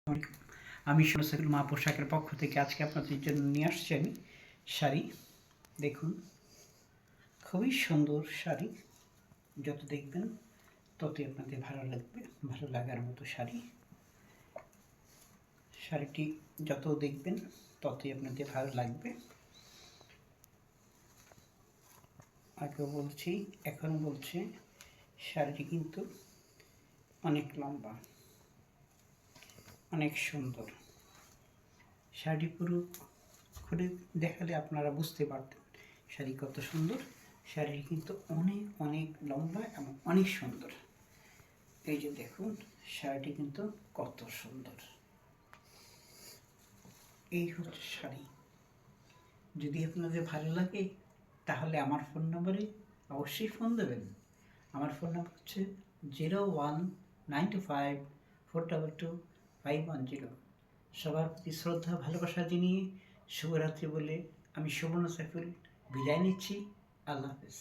আমি সাইকুল মা পোশাকের পক্ষ থেকে আজকে আপনাদের জন্য নিয়ে আসছি আমি শাড়ি। দেখুন, খুবই সুন্দর শাড়ি। যত দেখবেন ততই আপনাদের ভালো লাগবে, ভালো লাগার মতো শাড়ি। শাড়িটি যত দেখবেন ততই আপনাদের ভালো লাগবে। আগেও বলছি, এখনও বলছি, শাড়িটি কিন্তু অনেক লম্বা, অনেক সুন্দর। শাড়ি পুরো খুলে দেখালে আপনারা বুঝতে পারতেন শাড়ি কত সুন্দর। শাড়ি কিন্তু অনেক অনেক লম্বা এবং অনেক সুন্দর। এই যে দেখুন, শাড়িটি কিন্তু কত সুন্দর। এই হচ্ছে শাড়ি। যদি আপনাদের ভালো লাগে তাহলে আমার ফোন নম্বরে অবশ্যই ফোন দেবেন। আমার ফোন নম্বর হচ্ছে 0195422510। সবার প্রতি শ্রদ্ধা ভালোবাসা জানিয়ে শুভরাত্রি বলে আমি সুবর্ণ সাইফুল বিদায় নিচ্ছি। আল্লাহ হাফেজ।